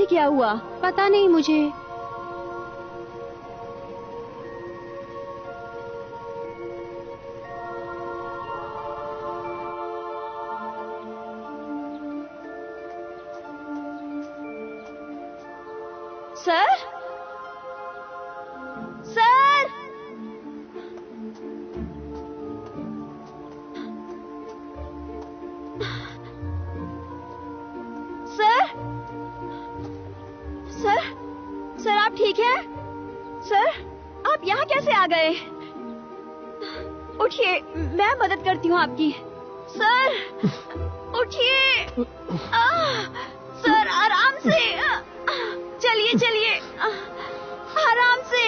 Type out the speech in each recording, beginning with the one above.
फिर क्या हुआ? पता नहीं मुझे। Sir, sir, sir, sir, sir आप ठीक हैं? सर, आप यहाँ कैसे आ गए? उठिए, मैं मदद करती हूँ आपकी। सर, उठिए। सर, आराम से। चलिए चलिए, आराम से।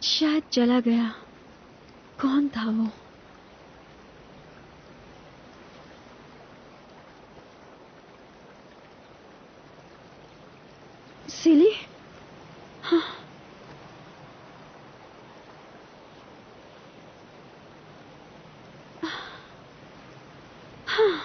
शायद चला गया। कौन था वो? सिली? हाँ। हाँ।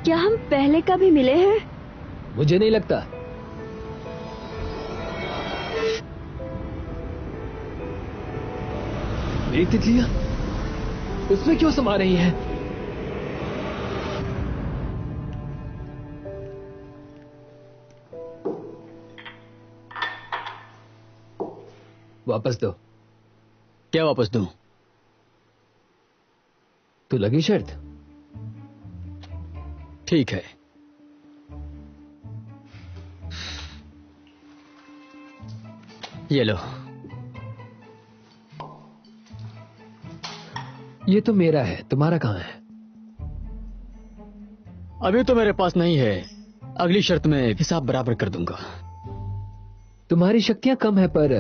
क्या हम पहले कभी मिले हैं? मुझे नहीं लगता। मेरी तितलियां उसमें क्यों समा रही हैं? वापस दो। क्या वापस दूं? तो लगी शर्त? ठीक है। ये लो। ये तो मेरा है, तुम्हारा कहाँ है? अभी तो मेरे पास नहीं है, अगली शर्त में हिसाब बराबर कर दूंगा। तुम्हारी शक्तियां कम है पर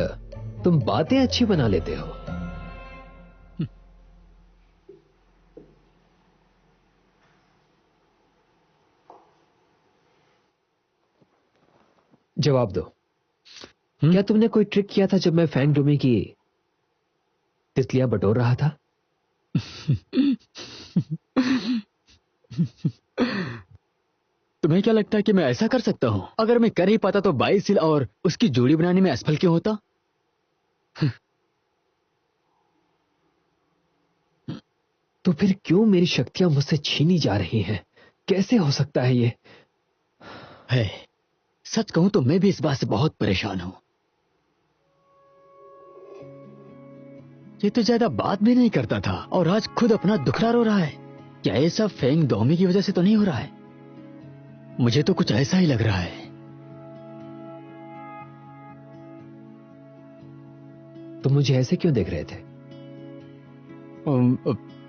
तुम बातें अच्छी बना लेते हो। जवाब दो। क्या तुमने कोई ट्रिक किया था जब मैं फैंग डोमी की तितलियां बटोर रहा था? तुम्हें क्या लगता है कि मैं ऐसा कर सकता हूं? अगर मैं कर ही पाता तो बाईसिल और उसकी जोड़ी बनाने में असफल क्यों होता? तो फिर क्यों मेरी शक्तियां मुझसे छीनी जा रही हैं? कैसे हो सकता है ये? है, सच कहूं तो मैं भी इस बात से बहुत परेशान हूं। ये तो ज्यादा बात भी नहीं करता था और आज खुद अपना दुखड़ा रो रहा है। क्या ये सब फेंग डोमी की वजह से तो नहीं हो रहा है? मुझे तो कुछ ऐसा ही लग रहा है। तुम मुझे ऐसे क्यों देख रहे थे?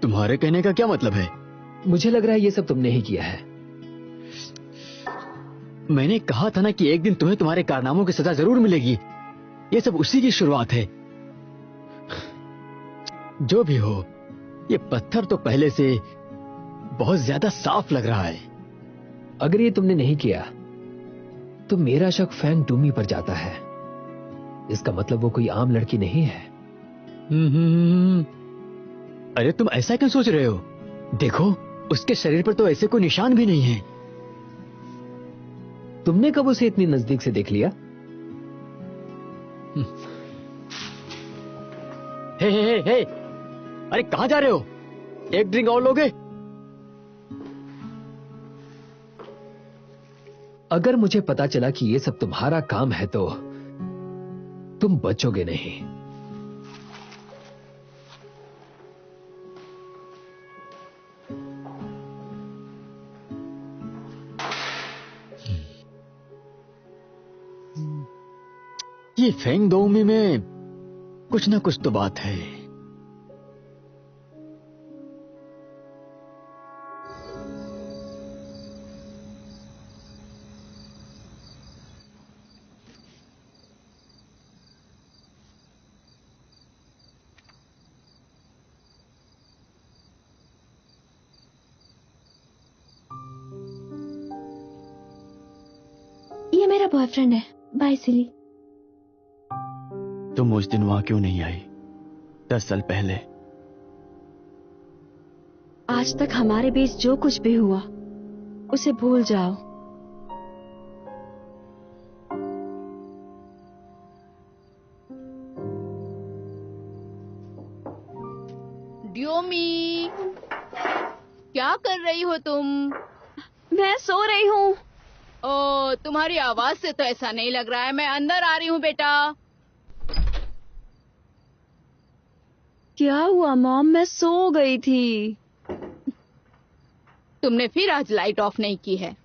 तुम्हारे कहने का क्या मतलब है? मुझे लग रहा है ये सब तुमने ही किया है। मैंने कहा था ना कि एक दिन तुम्हें तुम्हारे कारनामों की सजा जरूर मिलेगी। ये सब उसी की शुरुआत है। जो भी हो, ये पत्थर तो पहले से बहुत ज्यादा साफ लग रहा है। अगर ये तुमने नहीं किया तो मेरा शक फैंग डूमी पर जाता है। इसका मतलब वो कोई आम लड़की नहीं है। अरे तुम ऐसा क्यों सोच रहे हो? देखो, उसके शरीर पर तो ऐसे कोई निशान भी नहीं है। तुमने कब उसे इतनी नजदीक से देख लिया? हे, अरे कहां जा रहे हो? एक ड्रिंक और लोगे? अगर मुझे पता चला कि ये सब तुम्हारा काम है तो तुम बचोगे नहीं। ये फेंग डोमी में कुछ ना कुछ तो बात है। ये मेरा बॉयफ्रेंड है, बाइसिली। तुम उस दिन वहां क्यों नहीं आई 10 साल पहले? आज तक हमारे बीच जो कुछ भी हुआ उसे भूल जाओ। ड्योमी, क्या कर रही हो तुम? मैं सो रही हूँ। ओ, तुम्हारी आवाज से तो ऐसा नहीं लग रहा है। मैं अंदर आ रही हूँ बेटा। क्या हुआ मॉम? मैं सो गई थी। तुमने फिर आज लाइट ऑफ नहीं की है।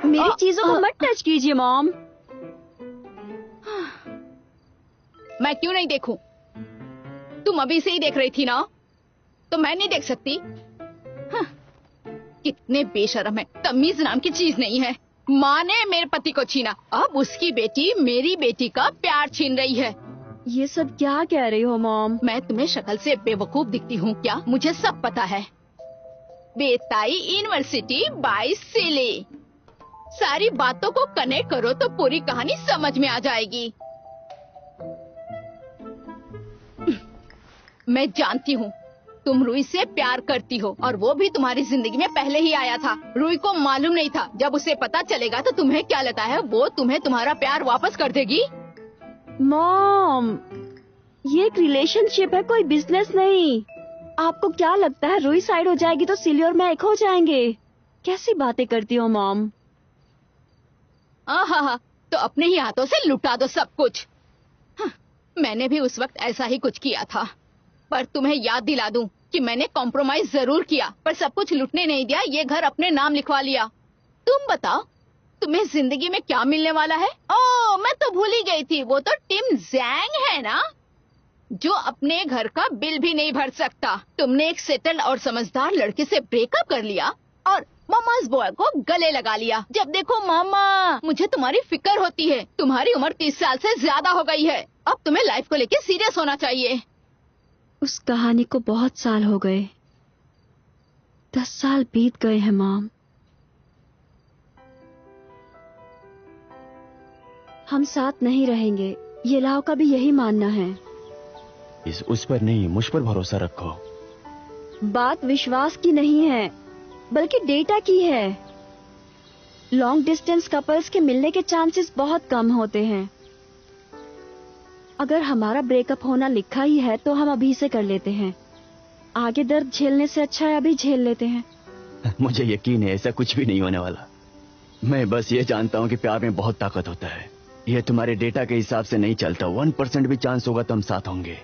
मेरी चीजों को मत टच कीजिए मॉम। मैं क्यों नहीं देखूं? तुम अभी से ही देख रही थी ना, तो मैं नहीं देख सकती? हाँ, कितने बेशर्म है। तमीज नाम की चीज नहीं है। माँ ने मेरे पति को छीना, अब उसकी बेटी मेरी बेटी का प्यार छीन रही है। ये सब क्या कह रही हो मॉम? मैं तुम्हें शक्ल से बेवकूफ दिखती हूँ क्या? मुझे सब पता है। बेताई यूनिवर्सिटी बाइसिली। सारी बातों को कनेक्ट करो तो पूरी कहानी समझ में आ जाएगी। मैं जानती हूँ तुम रुई से प्यार करती हो, और वो भी तुम्हारी जिंदगी में पहले ही आया था। रुई को मालूम नहीं था जब उसे पता चलेगा तो तुम्हें क्या लगता है वो तुम्हें तुम्हारा प्यार वापस कर देगी? मॉम, ये एक रिलेशनशिप है, कोई बिजनेस नहीं। आपको क्या लगता है रुई साइड हो जाएगी तो सिली और मैं एक हो जाएंगे? कैसी बातें करती हो मॉम? हाँ, तो अपने ही हाथों से लुटा दो सब कुछ। हाँ, मैंने भी उस वक्त ऐसा ही कुछ किया था। पर तुम्हें याद दिला दूं, कि मैंने कॉम्प्रोमाइज जरूर किया, पर सब कुछ लुटने नहीं दिया, ये घर अपने नाम लिखवा लिया। तुम बताओ, तुम्हें जिंदगी में क्या मिलने वाला है? ओह, मैं तो भूल ही गई थी, वो तो टिम जैंग है ना, जो अपने घर का बिल भी नहीं भर सकता। तुमने एक सेटल्ड और समझदार लड़के से ब्रेकअप कर लिया और मामा's बॉय को गले लगा लिया। जब देखो मामा, मुझे तुम्हारी फिक्र होती है। तुम्हारी उम्र 30 साल से ज्यादा हो गई है। अब तुम्हें लाइफ को लेके सीरियस होना चाहिए। उस कहानी को बहुत साल हो गए, 10 साल बीत गए हैं मॉम। हम साथ नहीं रहेंगे, ये लाओ का भी यही मानना है। उस पर नहीं, मुझ पर भरोसा रखो। बात विश्वास की नहीं है, बल्कि डेटा की है। लॉन्ग डिस्टेंस कपल्स के मिलने के चांसेस बहुत कम होते हैं। अगर हमारा ब्रेकअप होना लिखा ही है तो हम अभी से कर लेते हैं। आगे दर्द झेलने से अच्छा है अभी झेल लेते हैं। मुझे यकीन है ऐसा कुछ भी नहीं होने वाला। मैं बस ये जानता हूँ कि प्यार में बहुत ताकत होता है। ये तुम्हारे डेटा के हिसाब से नहीं चलता। 1% भी चांस होगा तो हम साथ होंगे।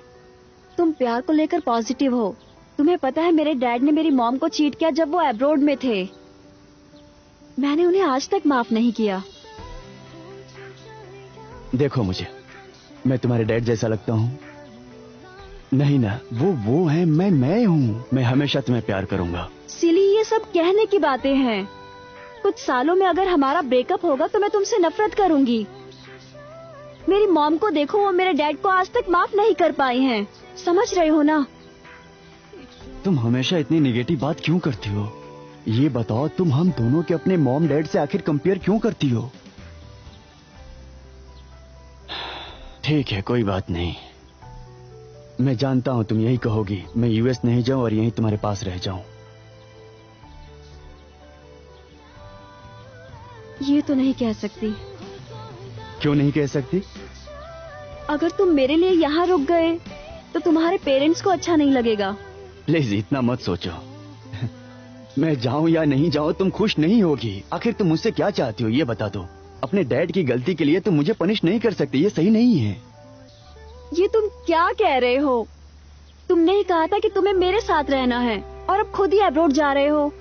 तुम प्यार को लेकर पॉजिटिव हो। तुम्हें पता है मेरे डैड ने मेरी मॉम को चीट किया जब वो अब्रॉड में थे। मैंने उन्हें आज तक माफ नहीं किया। देखो मुझे, मैं तुम्हारे डैड जैसा लगता हूँ? नहीं ना, वो है, मैं हूँ। मैं हमेशा तुम्हें प्यार करूंगा। सिली, ये सब कहने की बातें हैं। कुछ सालों में अगर हमारा ब्रेकअप होगा तो मैं तुमसे नफरत करूंगी। मेरी मॉम को देखो, वो मेरे डैड को आज तक माफ नहीं कर पाई हैं। समझ रहे हो ना? तुम हमेशा इतनी नेगेटिव बात क्यों करती हो? ये बताओ, तुम हम दोनों के अपने मॉम डैड से आखिर कंपेयर क्यों करती हो? ठीक है, कोई बात नहीं। मैं जानता हूं तुम यही कहोगी, मैं यूएस नहीं जाऊं और यहीं तुम्हारे पास रह जाऊं। ये तो नहीं कह सकती। क्यों नहीं कह सकती? अगर तुम मेरे लिए यहाँ रुक गए तो तुम्हारे पेरेंट्स को अच्छा नहीं लगेगा। प्लीज इतना मत सोचो। मैं जाऊं या नहीं जाऊं तुम खुश नहीं होगी। आखिर तुम मुझसे क्या चाहती हो ये बता दो। अपने डैड की गलती के लिए तुम मुझे पनिश नहीं कर सकती, ये सही नहीं है। ये तुम क्या कह रहे हो? तुमने ही कहा था कि तुम्हें मेरे साथ रहना है और अब खुद ही अब्रॉड जा रहे हो।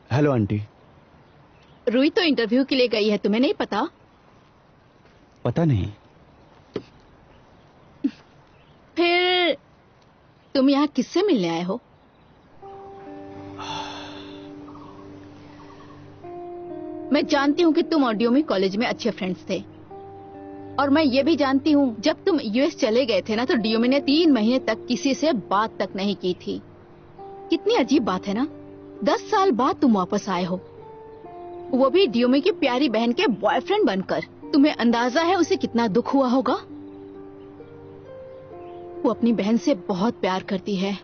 Hello aunty. रुई तो इंटरव्यू के लिए गई है, तुम्हें नहीं पता? पता नहीं। फिर तुम यहाँ किससे मिलने आए हो? मैं जानती हूँ कि तुम और ड्यूमी कॉलेज में अच्छे फ्रेंड्स थे, और मैं ये भी जानती हूँ जब तुम यूएस चले गए थे ना तो ड्यूमी ने 3 महीने तक किसी से बात तक नहीं की थी। कितनी अजीब बात है ना, 10 साल बाद तुम वापस आए हो, वो भी ड्यूमी की प्यारी बहन के बॉयफ्रेंड बनकर। तुम्हें अंदाजा है उसे कितना दुख हुआ होगा? वो अपनी बहन से बहुत प्यार करती है।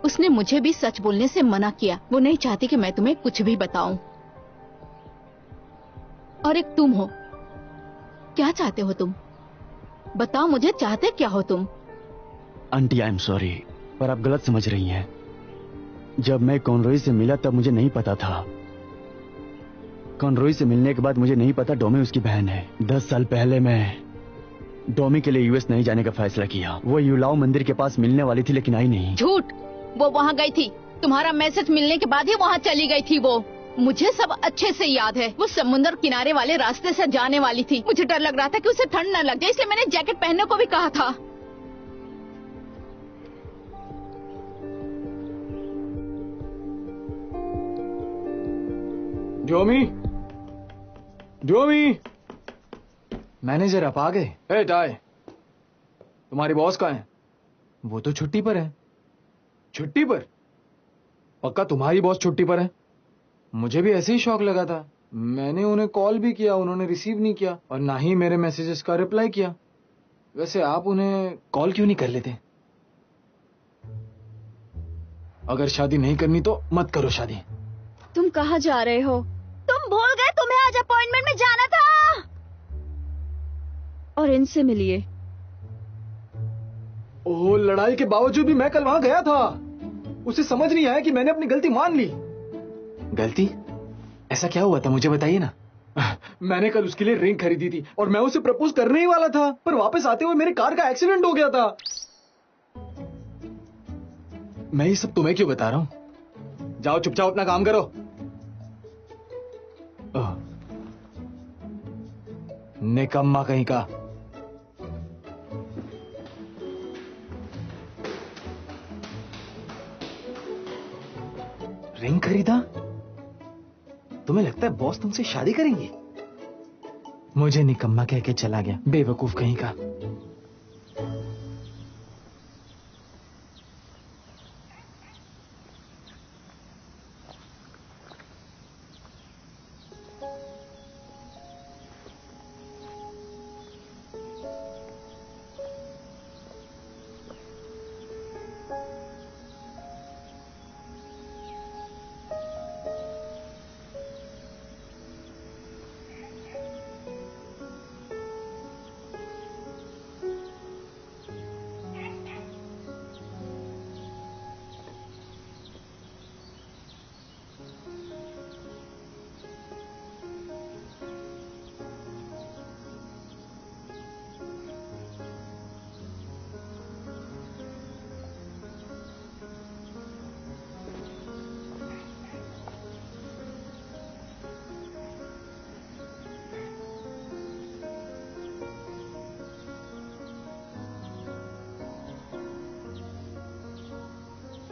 उसने मुझे भी सच बोलने से मना किया। वो नहीं चाहती कि मैं तुम्हें कुछ भी बताऊं। और एक तुम हो, क्या चाहते हो तुम? बताओ मुझे, चाहते क्या हो तुम? आंटी आई एम सॉरी, पर आप गलत समझ रही हैं। जब मैं कॉनरॉय से मिला तब मुझे नहीं पता था। कॉनरॉय से मिलने के बाद मुझे नहीं पता डोमी उसकी बहन है। 10 साल पहले मैं डोमी के लिए यूएस नहीं जाने का फैसला किया। वो युलाओ मंदिर के पास मिलने वाली थी लेकिन आई नहीं। झूठ, वो वहाँ गई थी। तुम्हारा मैसेज मिलने के बाद ही वहाँ चली गई थी वो। मुझे सब अच्छे से याद है। वो समुद्र किनारे वाले रास्ते से जाने वाली थी। मुझे डर लग रहा था कि उसे ठंड न लग जाए, इसलिए मैंने जैकेट पहनने को भी कहा था। डोमी, डोमी। मैनेजर आप आ गए? ए टाई, तुम्हारी बॉस कहाँ है? वो तो छुट्टी पर है। छुट्टी पर? पक्का तुम्हारी बॉस छुट्टी पर है? मुझे भी ऐसे ही शौक लगा था। मैंने उन्हें कॉल भी किया, उन्होंने रिसीव नहीं किया और ना ही मेरे मैसेजेस का रिप्लाई किया। वैसे आप उन्हें कॉल क्यों नहीं कर लेते? अगर शादी नहीं करनी तो मत करो शादी। तुम कहाँ जा रहे हो? तुम भूल गए तुम्हें आज अपॉइंटमेंट में जाना था। और इनसे मिलिए। ओह, लड़ाई के बावजूद भी मैं कल वहां गया था। उसे समझ नहीं आया कि मैंने अपनी गलती मान ली। गलती? ऐसा क्या हुआ था, मुझे बताइए ना। मैंने कल उसके लिए रिंग खरीदी थी और मैं उसे प्रपोज करने ही वाला था, पर वापस आते हुए मेरी कार का एक्सीडेंट हो गया था। मैं ये सब तुम्हें क्यों बता रहा हूं? जाओ चुपचाप अपना काम करो। ओह, निकम्मा कहीं का। रिंग खरीदा? तुम्हें लगता है बॉस तुमसे शादी करेंगे? मुझे निकम्मा कह के चला गया, बेवकूफ कहीं का।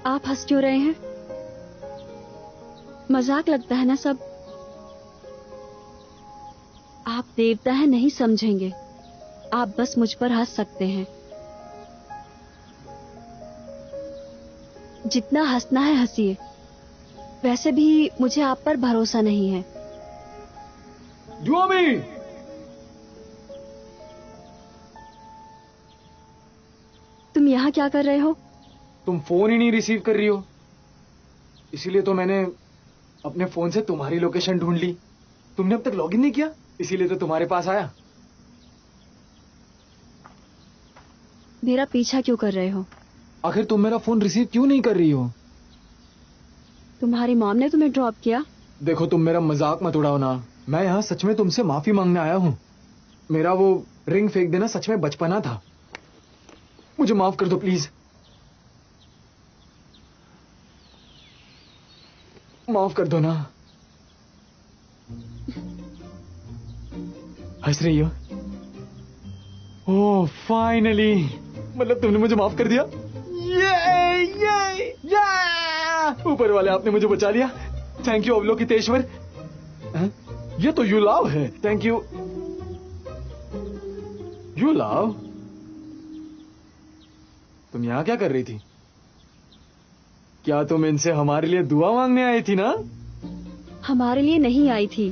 आप हंस क्यों रहे हैं? मजाक लगता है ना सब। आप देवता हैं, नहीं समझेंगे। आप बस मुझ पर हंस सकते हैं। जितना हंसना है हंसिए। वैसे भी मुझे आप पर भरोसा नहीं है। जुआमी! तुम यहाँ क्या कर रहे हो? तुम फोन ही नहीं रिसीव कर रही हो, इसीलिए तो मैंने अपने फोन से तुम्हारी लोकेशन ढूंढ ली। तुमने अब तक लॉगिन नहीं किया, इसीलिए तो तुम्हारे पास आया। मेरा पीछा क्यों कर रहे हो? आखिर तुम मेरा फोन रिसीव क्यों नहीं कर रही हो? तुम्हारी मॉम ने तुम्हें ड्रॉप किया? देखो, तुम मेरा मजाक मत उड़ाओ ना। मैं यहाँ सच में तुमसे माफी मांगने आया हूँ। मेरा वो रिंग फेंक देना सच में बचपना था। मुझे माफ कर दो प्लीज। माफ कर दो ना। हंस रही हो? ओह फाइनली, मतलब तुमने मुझे माफ कर दिया। ये ऊपर वाले आपने मुझे बचा लिया। Thank you Avalokiteshvara. ये तो युलाव है। थैंक यू युलाव। तुम यहाँ क्या कर रही थी? क्या तुम इनसे हमारे लिए दुआ मांगने आई थी ना? हमारे लिए नहीं आई थी।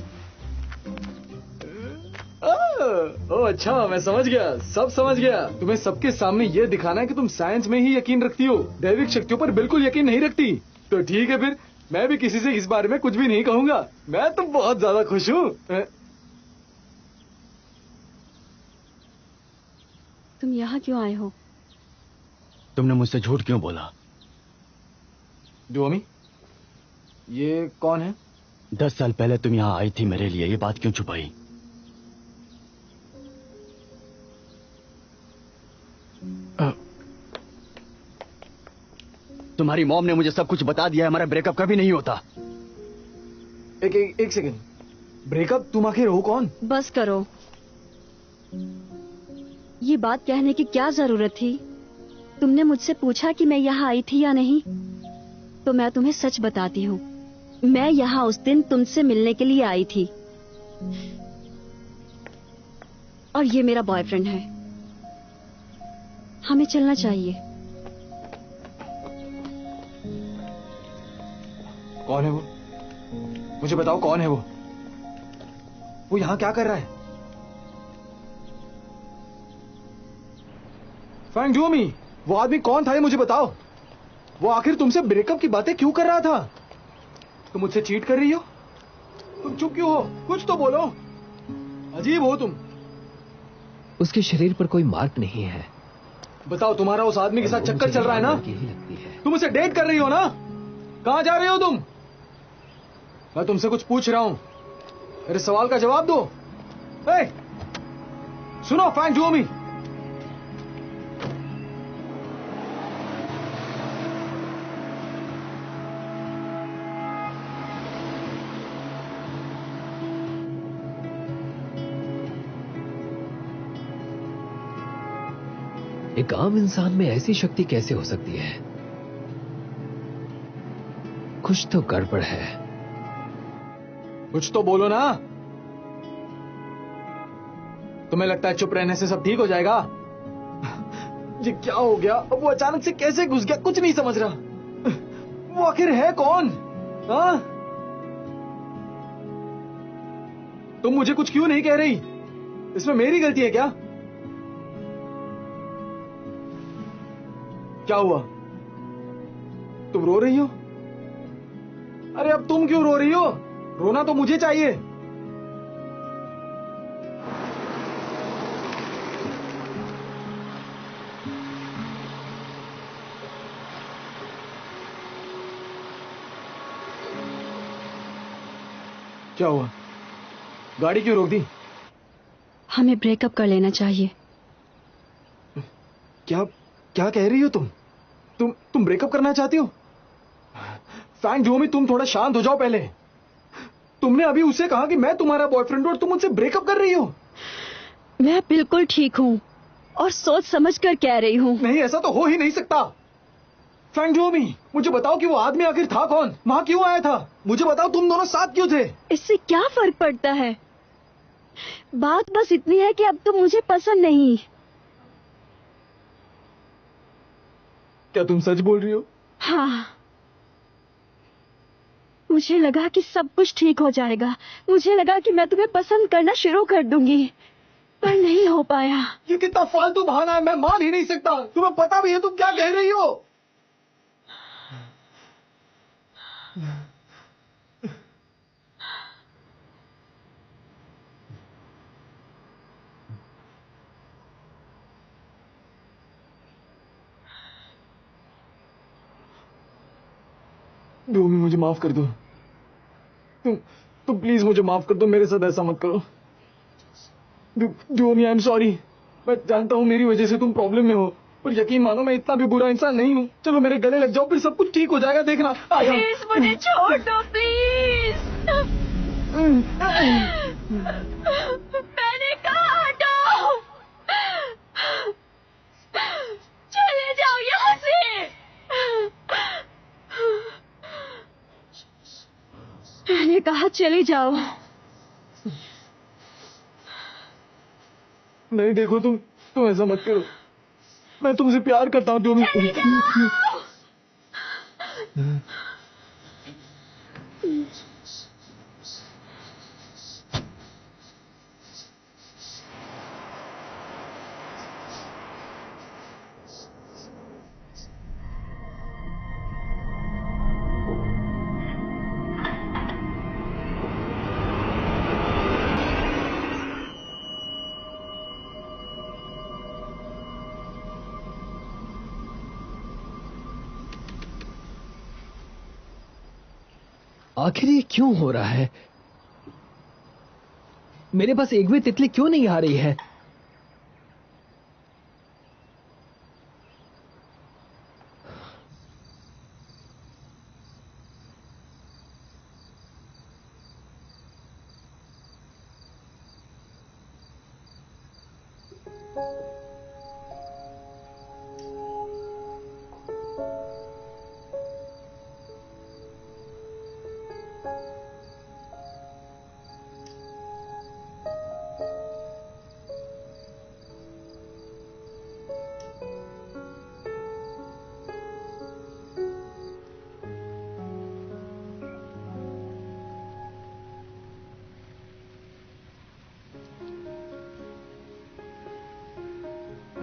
ओह अच्छा, मैं समझ गया, सब समझ गया। तुम्हें सबके सामने ये दिखाना है कि तुम साइंस में ही यकीन रखती हो, दैविक शक्तियों पर बिल्कुल यकीन नहीं रखती। तो ठीक है, फिर मैं भी किसी से इस बारे में कुछ भी नहीं कहूंगा। मैं तो बहुत ज्यादा खुश हूँ। तुम यहाँ क्यों आए हो? तुमने मुझसे झूठ क्यों बोला? जुआमी, ये कौन है? 10 साल पहले तुम यहाँ आई थी मेरे लिए, ये बात क्यों छुपाई? तुम्हारी मॉम ने मुझे सब कुछ बता दिया है। हमारा ब्रेकअप कभी नहीं होता। एक सेकंड। ब्रेकअप? तुम आखिर हो कौन? बस करो। ये बात कहने की क्या जरूरत थी? तुमने मुझसे पूछा कि मैं यहाँ आई थी या नहीं, तो मैं तुम्हें सच बताती हूँ। मैं यहाँ उस दिन तुमसे मिलने के लिए आई थी, और ये मेरा बॉयफ्रेंड है। हमें चलना चाहिए। कौन है वो? मुझे बताओ कौन है वो? वो यहाँ क्या कर रहा है? फैंग जुआमी, वो आदमी कौन था ये मुझे बताओ। वो आखिर तुमसे ब्रेकअप की बातें क्यों कर रहा था? तुम मुझसे चीट कर रही हो? तुम चुप क्यों हो? कुछ तो बोलो। अजीब हो तुम। उसके शरीर पर कोई मार्क नहीं है। बताओ, तुम्हारा उस आदमी के साथ वो चक्कर मुझे चल रहा है ना? लड़की ही लगती है। तुम उसे डेट कर रही हो ना? कहां जा रहे हो तुम? मैं तुमसे कुछ पूछ रहा हूं, मेरे सवाल का जवाब दो। ए, सुनो फैंग जोमी, एक आम इंसान में ऐसी शक्ति कैसे हो सकती है? कुछ तो गड़बड़ है। कुछ तो बोलो ना। तुम्हें लगता है चुप रहने से सब ठीक हो जाएगा? ये क्या हो गया? अब वो अचानक से कैसे घुस गया? कुछ नहीं समझ रहा। वो आखिर है कौन? हाँ? तुम मुझे कुछ क्यों नहीं कह रही? इसमें मेरी गलती है क्या? क्या हुआ? तुम रो रही हो? अरे अब तुम क्यों रो रही हो? रोना तो मुझे चाहिए। क्या हुआ? गाड़ी क्यों रोक दी? हमें ब्रेकअप कर लेना चाहिए। क्या क्या कह रही हो तुम? तुम ब्रेकअप करना चाहती हो? फैंग जोमी, तुम थोड़ा शांत हो जाओ पहले। तुमने अभी उसे कहा कि मैं तुम्हारा बॉयफ्रेंड हूं और तुम मुझसे ब्रेकअप कर रही हो। मैं बिल्कुल ठीक हूँ और सोच समझ कर कह रही हूँ। नहीं, ऐसा तो हो ही नहीं सकता। फैंग जोमी, मुझे बताओ कि वो आदमी आखिर था कौन? वहां क्यों आया था? मुझे बताओ, तुम दोनों साथ क्यों थे? इससे क्या फर्क पड़ता है? बात बस इतनी है कि अब तुम मुझे पसंद नहीं। क्या तुम सच बोल रही हो? हाँ, मुझे लगा कि सब कुछ ठीक हो जाएगा। मुझे लगा कि मैं तुम्हें पसंद करना शुरू कर दूंगी, पर नहीं हो पाया। ये कितना फालतू बहाना है, मैं मान ही नहीं सकता। तुम्हें पता भी है तुम क्या कह रही हो? डोमी, मुझे माफ कर दो। तुम प्लीज मुझे माफ कर दो। मेरे साथ ऐसा मत करो। डोमी, आई एम सॉरी। मैं जानता हूँ मेरी वजह से तुम प्रॉब्लम में हो, पर यकीन मानो मैं इतना भी बुरा इंसान नहीं हूँ। चलो मेरे गले लग जाओ, फिर सब कुछ ठीक हो जाएगा, देखना। प्लीज मुझे छोड़ दो, प्लीज। मैंने कहा हटो। चले जाओ यहाँ से। मैंने कहा चले जाओ। नहीं, देखो तुम ऐसा मत करो। मैं तुमसे प्यार करता हूँ डोमी। आखिर ये क्यों हो रहा है? मेरे पास एक भी तितली क्यों नहीं आ रही है?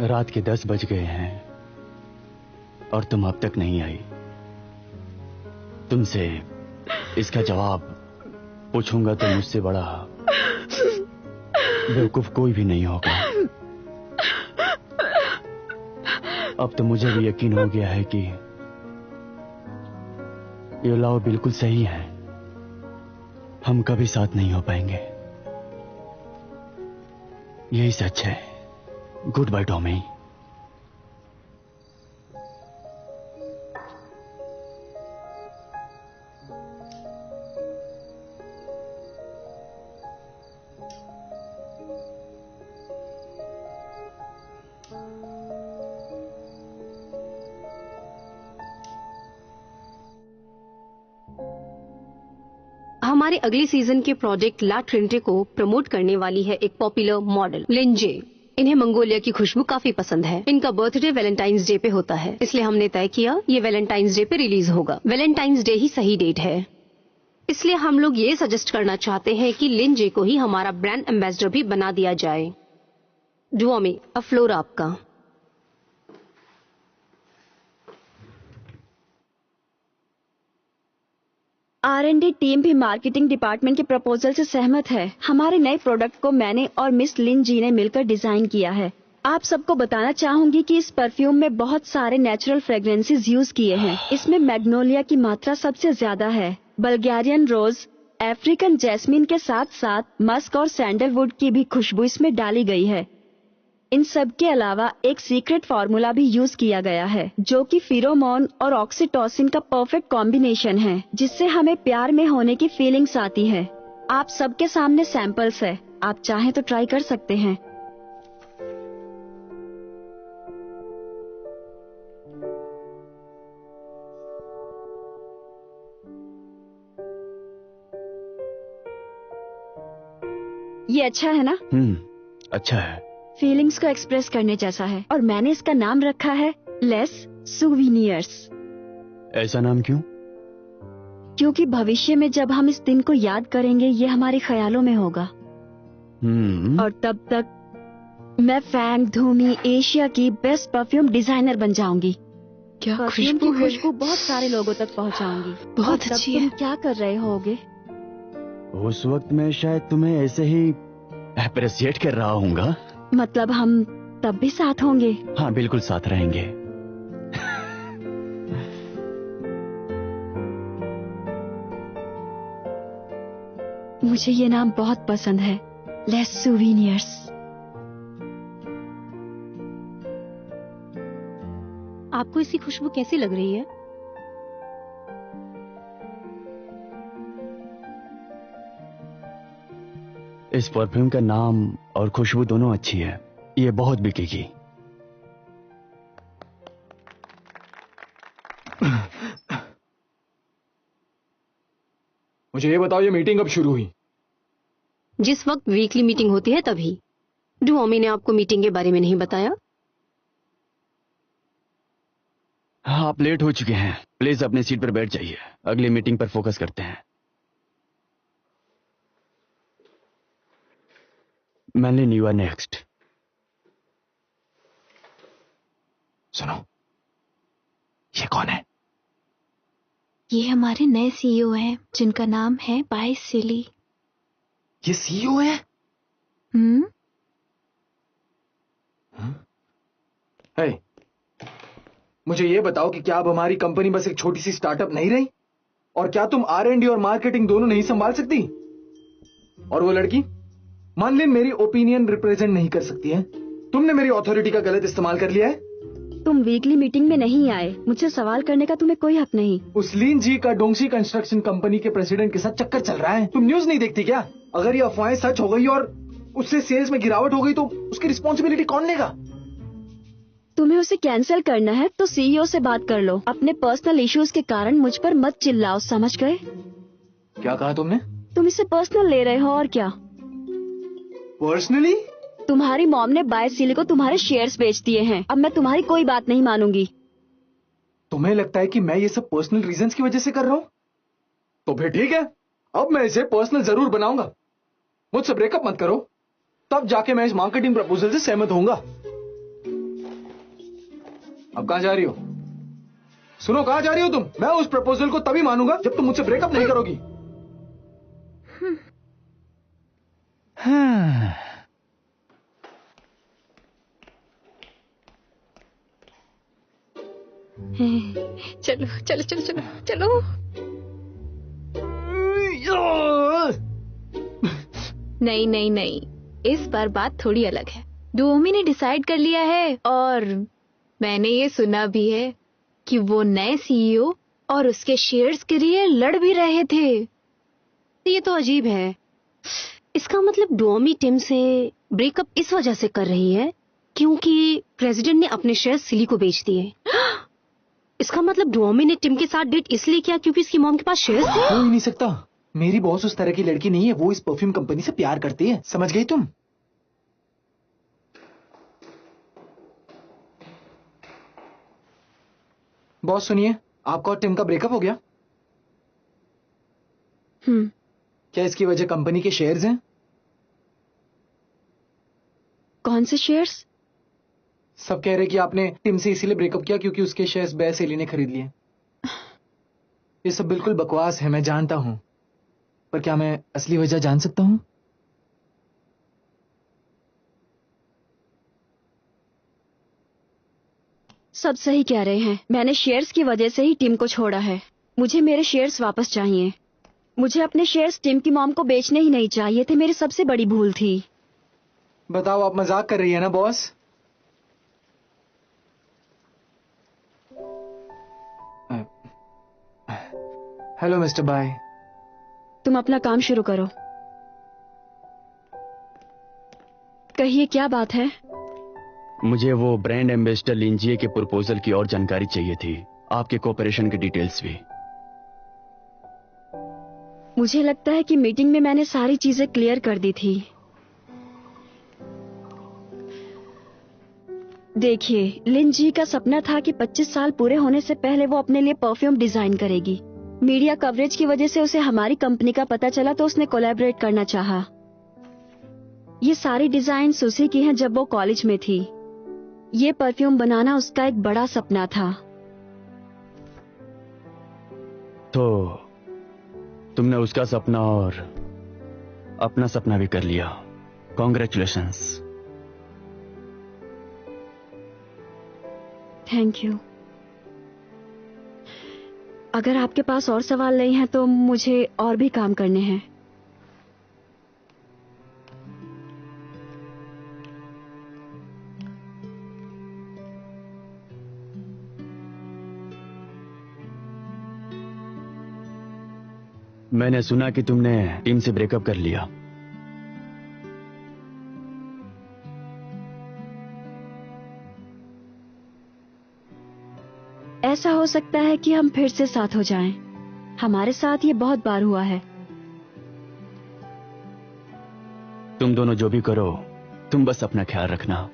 रात के 10 बज गए हैं और तुम अब तक नहीं आई। तुमसे इसका जवाब पूछूंगा तो मुझसे बड़ा बेवकूफ कोई भी नहीं होगा। अब तो मुझे भी यकीन हो गया है कि ये लाओ बिल्कुल सही है। हम कभी साथ नहीं हो पाएंगे, यही सच है। Good bye Tommy. हमारे अगले सीजन के प्रोजेक्ट ला ट्रिनिटी को प्रमोट करने वाली है एक पॉपुलर मॉडल लिंजे। इन्हें मंगोलिया की खुशबू काफी पसंद है। इनका बर्थडे वैलेंटाइंस डे पे होता है, इसलिए हमने तय किया ये वैलेंटाइंस डे पे रिलीज होगा। वैलेंटाइंस डे ही सही डेट है, इसलिए हम लोग ये सजेस्ट करना चाहते हैं कि लिंजे को ही हमारा ब्रांड एम्बेसडर भी बना दिया जाए। डुओमी, अब फ्लोर आपका। R&D टीम भी मार्केटिंग डिपार्टमेंट के प्रपोजल से सहमत है। हमारे नए प्रोडक्ट को मैंने और मिस लिन जी ने मिलकर डिजाइन किया है। आप सबको बताना चाहूंगी कि इस परफ्यूम में बहुत सारे नेचुरल फ्रेग्रेंसेस यूज किए हैं। इसमें मैग्नोलिया की मात्रा सबसे ज्यादा है। बल्गेरियन रोज, अफ्रीकन जैस्मिन के साथ साथ मस्क और सैंडलवुड की भी खुशबू इसमें डाली गई है। इन सब के अलावा एक सीक्रेट फार्मूला भी यूज किया गया है, जो कि फिरोमोन और ऑक्सीटोसिन का परफेक्ट कॉम्बिनेशन है, जिससे हमें प्यार में होने की फीलिंग्स आती है। आप सबके सामने सैंपल्स है, आप चाहें तो ट्राई कर सकते हैं। ये अच्छा है ना? अच्छा है। फीलिंग्स को एक्सप्रेस करने जैसा है, और मैंने इसका नाम रखा है लेस सूविनियर्स। ऐसा नाम क्यों? क्योंकि भविष्य में जब हम इस दिन को याद करेंगे ये हमारे ख्यालों में होगा। और तब तक मैं फैंग धूमी एशिया की बेस्ट परफ्यूम डिजाइनर बन जाऊंगी। क्या परफ्यूम खुशबू की है। खुशबू बहुत सारे लोगों तक पहुंचाऊंगी। बहुत और तब अच्छी तुम है। क्या कर रहे होगे? उस वक्त मैं शायद तुम्हें ऐसे ही अप्रिशिएट कर रहा हूँगा। मतलब हम तब भी साथ होंगे? हाँ, बिल्कुल साथ रहेंगे। मुझे ये नाम बहुत पसंद है, लेस सूविनियर्स। आपको इसकी खुशबू कैसी लग रही है? इस परफ्यूम का नाम और खुशबू दोनों अच्छी है, ये बहुत बिकेगी। मुझे ये बताओ, ये मीटिंग कब शुरू हुई? जिस वक्त वीकली मीटिंग होती है तभी। डुओमी ने आपको मीटिंग के बारे में नहीं बताया? हाँ, आप लेट हो चुके हैं, प्लीज अपनी सीट पर बैठ जाइए। अगली मीटिंग पर फोकस करते हैं। मैनलिन, यू आर नेक्स्ट। सुनो, ये कौन है? ये हमारे नए सीईओ हैं, जिनका नाम है बाय सिली। ये सीईओ है? हे, मुझे ये बताओ कि क्या अब हमारी कंपनी बस एक छोटी सी स्टार्टअप नहीं रही? और क्या तुम R&D और मार्केटिंग दोनों नहीं संभाल सकती? और वो लड़की मानलिन मेरी ओपिनियन रिप्रेजेंट नहीं कर सकती है। तुमने मेरी अथॉरिटी का गलत इस्तेमाल कर लिया है। तुम वीकली मीटिंग में नहीं आए, मुझसे सवाल करने का तुम्हें कोई हक नहीं। उस लीन जी का डोंगसी कंस्ट्रक्शन कंपनी के प्रेसिडेंट के साथ चक्कर चल रहा है। तुम न्यूज नहीं देखती क्या? अगर ये अफवाहें सच हो गई और उससे सेल्स में गिरावट हो गई तो उसकी रिस्पॉन्सिबिलिटी कौन लेगा? तुम्हें उसे कैंसिल करना है तो सीईओ से बात कर लो। अपने पर्सनल इश्यूज के कारण मुझ पर मत चिल्लाओ, समझ गए? क्या कहा तुमने? तुम इसे पर्सनल ले रहे हो और क्या? पर्सनली? तुम्हारी मॉम ने बाय सिली को तुम्हारे शेयर्स बेच दिए हैं। अब मैं तुम्हारी कोई बात नहीं मानूंगी। तुम्हें लगता है कि मैं ये सब पर्सनल रीजंस की वजह से कर रहा हूं? तो फिर ठीक है, अब मैं इसे पर्सनल जरूर बनाऊंगा। मुझसे ब्रेकअप मत करो, तब जाके मैं इस मार्केटिंग प्रपोजल से सहमत होऊंगा। अब कहां जा रही हो? सुनो, कहां जा रही हो तुम? मैं उस प्रपोजल को तभी मानूंगा जब तुम मुझसे ब्रेकअप नहीं करोगी। चलो चलो चलो चलो चलो। नहीं नहीं नहीं, इस बार बात थोड़ी अलग है। डुओमी ने डिसाइड कर लिया है और मैंने ये सुना भी है कि वो नए सीईओ और उसके शेयर्स के लिए लड़ भी रहे थे। ये तो अजीब है। इसका मतलब डुओमी टीम से ब्रेकअप इस वजह से कर रही है क्योंकि प्रेसिडेंट ने अपने शेयर्स सिली को बेच दिए। इसका मतलब डुओमी ने टिम के साथ डेट इसलिए किया क्योंकि उसकी मॉम के पास शेयर्स थे। हो ही नहीं सकता। मेरी बॉस उस तरह की लड़की नहीं है। वो इस परफ्यूम कंपनी से प्यार करती है, समझ गई तुम? बॉस सुनिए, आपका और टिम का ब्रेकअप हो गया। क्या इसकी वजह कंपनी के शेयर्स हैं? कौन से शेयर्स? सब कह रहे कि आपने टिम से इसीलिए ब्रेकअप किया क्योंकि उसके शेयर्स बेसेली ने खरीद लिए। ये सब बिल्कुल बकवास है, मैं जानता हूं, पर क्या मैं असली वजह जान सकता हूं? सब सही कह रहे हैं। मैंने शेयर्स की वजह से ही टीम को छोड़ा है। मुझे मेरे शेयर्स वापस चाहिए। मुझे अपने शेयर्स टीम की मॉम को बेचने ही नहीं चाहिए थे। मेरी सबसे बड़ी भूल थी। बताओ, आप मजाक कर रही है ना बॉस? Hello mister bye. तुम अपना काम शुरू करो। कहिए, क्या बात है? मुझे वो ब्रांड एम्बेसडर लिंजिए के प्रपोजल की और जानकारी चाहिए थी, आपके कोऑपरेशन की डिटेल्स भी। मुझे लगता है कि मीटिंग में मैंने सारी चीजें क्लियर कर दी थी। देखिए, लिन जी का सपना था कि 25 साल पूरे होने से पहले वो अपने लिए परफ्यूम डिजाइन करेगी। मीडिया कवरेज की वजह से उसे हमारी कंपनी का पता चला तो उसने कोलैबोरेट करना चाहा। ये सारी डिजाइन्स उसी की हैं जब वो कॉलेज में थी। ये परफ्यूम बनाना उसका एक बड़ा सपना था। तो तुमने उसका सपना और अपना सपना भी कर लिया। कॉन्ग्रेचुलेशंस। Thank you. अगर आपके पास और सवाल नहीं है तो मुझे और भी काम करने हैं। मैंने सुना कि तुमने टीम से ब्रेकअप कर लिया। ऐसा हो सकता है कि हम फिर से साथ हो जाएं। हमारे साथ ये बहुत बार हुआ है। तुम दोनों जो भी करो, तुम बस अपना ख्याल रखना।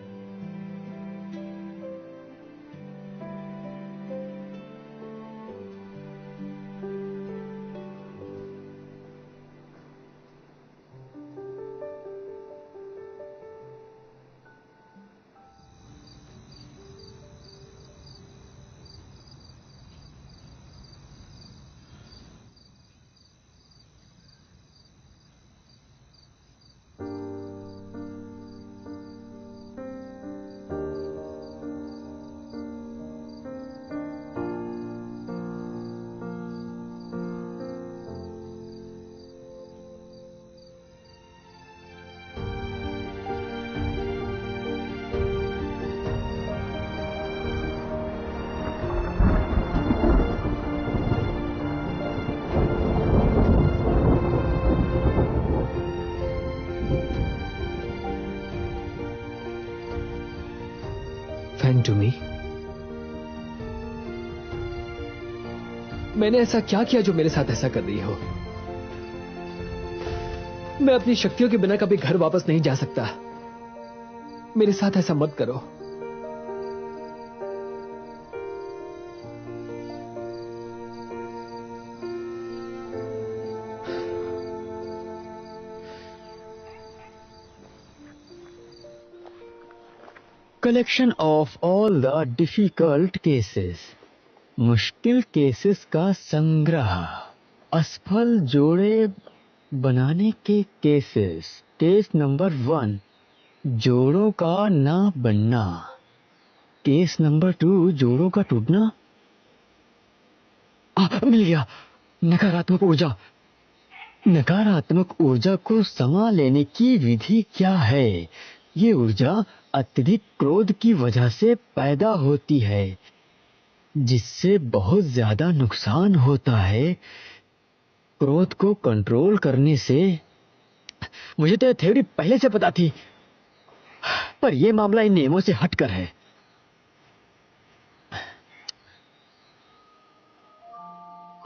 फैंग टू मी, मैंने ऐसा क्या किया जो मेरे साथ ऐसा कर रही हो? मैं अपनी शक्तियों के बिना कभी घर वापस नहीं जा सकता। मेरे साथ ऐसा मत करो। Collection of all the difficult cases, मुश्किल केसेस का संग्रह। असफल जोड़े बनाने के केसेस। केस नंबर 1, जोड़ों का ना बनना। केस नंबर 2, जोड़ों का टूटना। मिल गया। नकारात्मक ऊर्जा। नकारात्मक ऊर्जा को समा लेने की विधि क्या है? ये ऊर्जा अत्यधिक क्रोध की वजह से पैदा होती है, जिससे बहुत ज्यादा नुकसान होता है। क्रोध को कंट्रोल करने से, मुझे तो यह थ्योरी पहले से पता थी, पर यह मामला इन नियमों से हटकर है।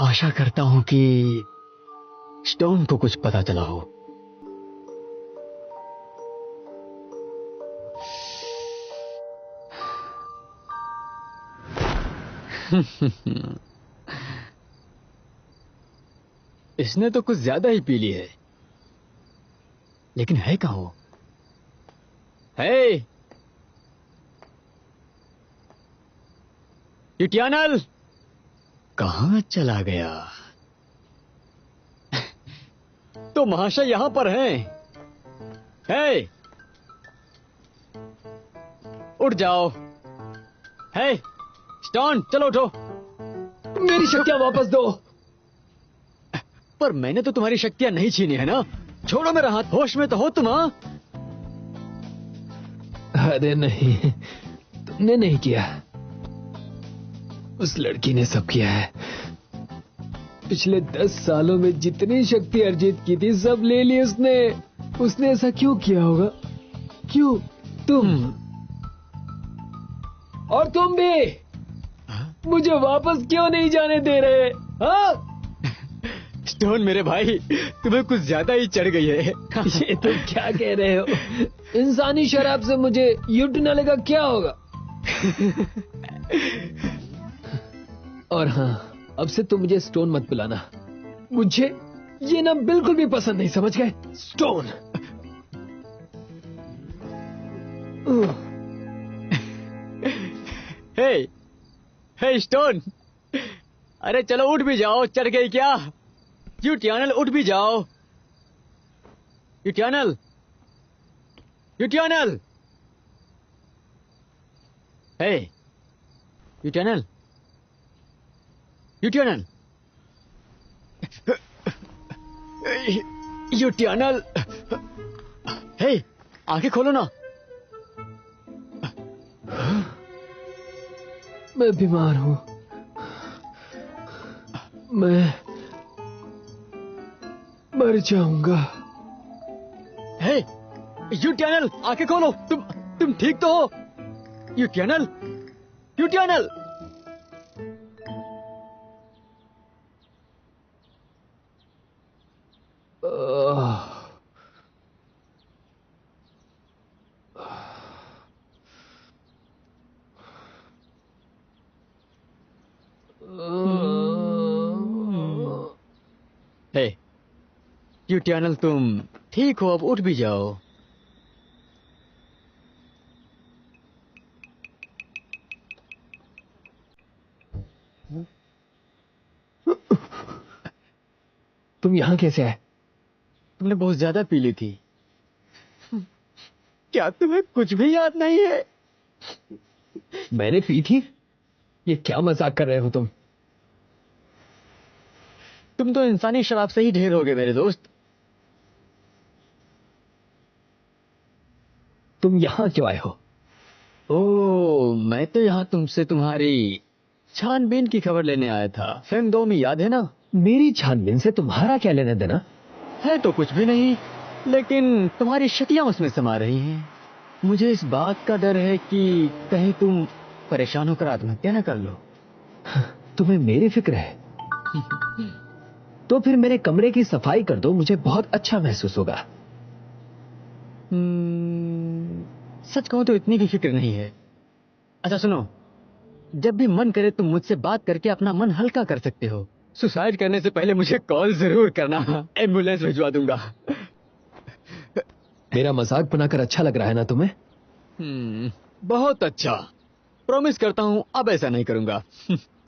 आशा करता हूं कि स्टोन को कुछ पता चला हो। इसने तो कुछ ज्यादा ही पी ली है, लेकिन है कहाँ वो? हे टिटियानल, कहाँ चला गया? तो महाशय यहां पर हैं। हे, उठ जाओ। हे स्टोन, चलो उठो। मेरी शक्तियां वापस दो। पर मैंने तो तुम्हारी शक्तियां नहीं छीनी है ना। छोड़ो मेरा हाथ। होश में तो हो तुम? हाँ, अरे नहीं, तुमने नहीं किया, उस लड़की ने सब किया है। पिछले 10 सालों में जितनी शक्ति अर्जित की थी सब ले ली उसने। उसने ऐसा क्यों किया होगा? क्यों? तुम और तुम भी मुझे वापस क्यों नहीं जाने दे रहे? हाँ? स्टोन मेरे भाई, तुम्हें कुछ ज्यादा ही चढ़ गई है। ये तुम क्या कह रहे हो? इंसानी शराब से मुझे यूटिनाले का क्या होगा? और हाँ, अब से तुम मुझे स्टोन मत पिलाना। मुझे ये नाम बिल्कुल भी पसंद नहीं, समझ गए? स्टोन। हे, हे स्टोन, अरे चलो उठ भी जाओ। चढ़ गई क्या? यूटियानल उठ भी जाओ। यूटियानल, यूटियानल, हे यूटियानल, यूटियानल, यूटियानल, हे आंखें खोलो ना। मैं बीमार हूं। मैं मर जाऊंगा। हे यूटियानल, आंखें खोलो। तुम ठीक तो हो? यूटियानल, यूटियानल। हे यूटियानल, तुम ठीक हो? अब उठ भी जाओ। तुम यहां कैसे आए? तुमने बहुत ज्यादा पी ली थी। क्या तुम्हें कुछ भी याद नहीं है? मैंने पी थी? ये क्या मजाक कर रहे हो तुम? तुम तो इंसानी शराब से ही ढेर हो गए मेरे दोस्त। तुम यहां क्यों आए हो? ओ, मैं तो यहाँ तुमसे तुम्हारी छानबीन की खबर लेने आया था। फिल्म 2 में याद है ना? मेरी छानबीन से तुम्हारा क्या लेना देना? है तो कुछ भी नहीं, लेकिन तुम्हारी शक्तियां उसमें समा रही हैं। मुझे इस बात का डर है कि कहीं तुम परेशान होकर आत्महत्या न कर लो। तुम्हें मेरी फिक्र है? तो फिर मेरे कमरे की सफाई कर दो, मुझे बहुत अच्छा महसूस होगा। सच कहूं तो इतनी भी फिक्र नहीं है। अच्छा सुनो, जब भी मन करे तुम मुझसे बात करके अपना मन हल्का कर सकते हो। सुसाइड करने से पहले मुझे कॉल जरूर करना, एम्बुलेंस भिजवा दूंगा। मेरा मजाक बनाकर अच्छा लग रहा है ना तुम्हें? बहुत अच्छा। प्रॉमिस करता हूं अब ऐसा नहीं करूंगा।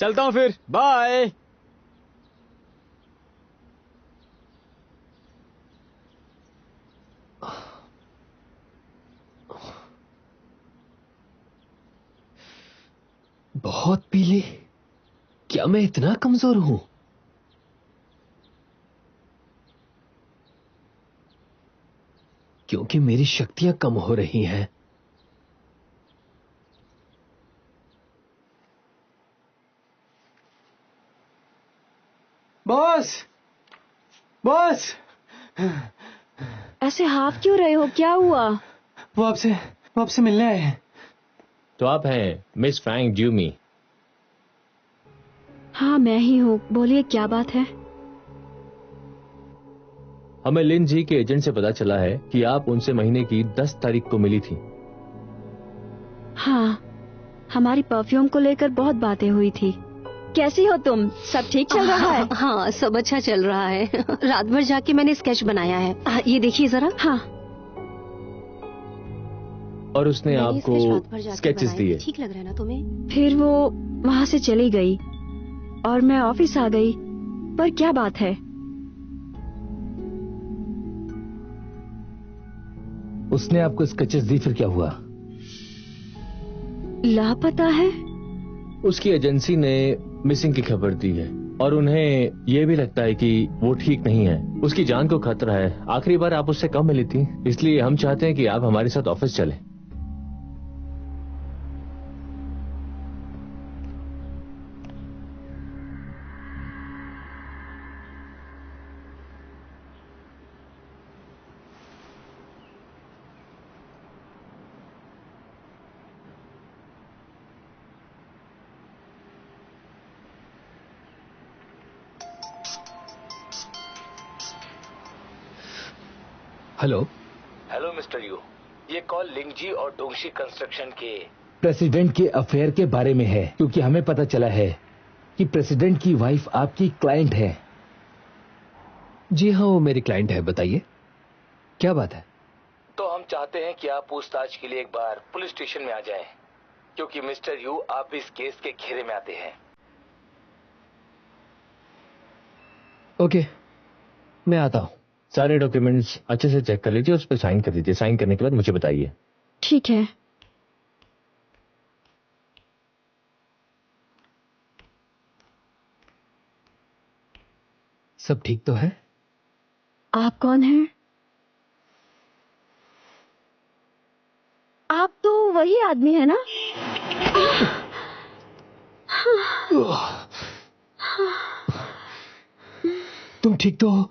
चलता हूं फिर, बाय। बहुत पी ली? क्या मैं इतना कमजोर हूं? क्योंकि मेरी शक्तियां कम हो रही हैं। बॉस, बॉस, ऐसे हाफ क्यों रहे हो, क्या हुआ? वो आपसे मिलने आए हैं। तो आप हैं मिस फ्रैंक ड्यूमी? हाँ मैं ही हूँ, बोलिए क्या बात है? हमें लिन जी के एजेंट से पता चला है कि आप उनसे महीने की 10 तारीख को मिली थी। हाँ, हमारी परफ्यूम को लेकर बहुत बातें हुई थी। कैसी हो तुम? सब ठीक चल रहा है? हाँ, सब अच्छा चल रहा है। रात भर जाके मैंने स्केच बनाया है। ये देखिए जरा। हाँ। और उसने मैंने आपको स्केच रात भर जाके स्केचेस बनाए। दिए। ठीक लग रहा है ना तुम्हें? फिर वो वहाँ से चली गई और मैं ऑफिस आ गई। पर क्या बात है? उसने आपको स्केचेस दी, फिर क्या हुआ? लापता है। उसकी एजेंसी ने मिसिंग की खबर दी है और उन्हें यह भी लगता है कि वो ठीक नहीं है, उसकी जान को खतरा है। आखिरी बार आप उससे कब मिली थी, इसलिए हम चाहते हैं कि आप हमारे साथ ऑफिस चलें। हेलो। हेलो मिस्टर यू, ये कॉल लिंगजी और डोंगशी कंस्ट्रक्शन के प्रेसिडेंट के अफेयर के बारे में है, क्योंकि हमें पता चला है कि प्रेसिडेंट की वाइफ आपकी क्लाइंट है। जी हाँ, वो मेरी क्लाइंट है। बताइए क्या बात है? तो हम चाहते हैं कि आप पूछताछ के लिए एक बार पुलिस स्टेशन में आ जाएं, क्योंकि मिस्टर यू आप भी इस केस के घेरे में आते हैं। ओके, मैं आता हूँ। सारे डॉक्यूमेंट्स अच्छे से चेक कर लीजिए, उस पर साइन कर दीजिए। साइन करने के बाद मुझे बताइए। ठीक है। सब ठीक तो है? आप कौन हैं? आप तो वही आदमी है ना? तुम ठीक तो हो?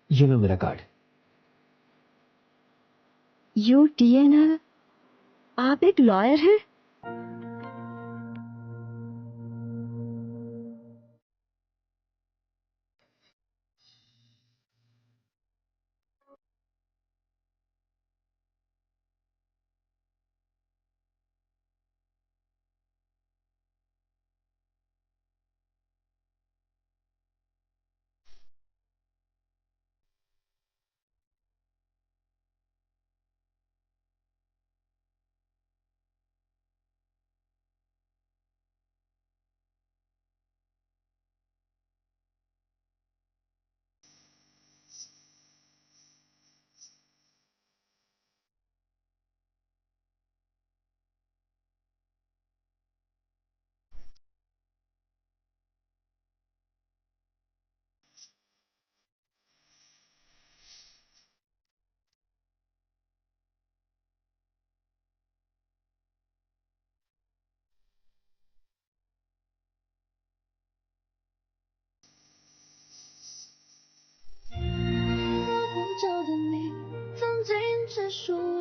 ये लो मेरा कार्ड। UTNL? आप एक लॉयर हैं?我不久的你，曾经只属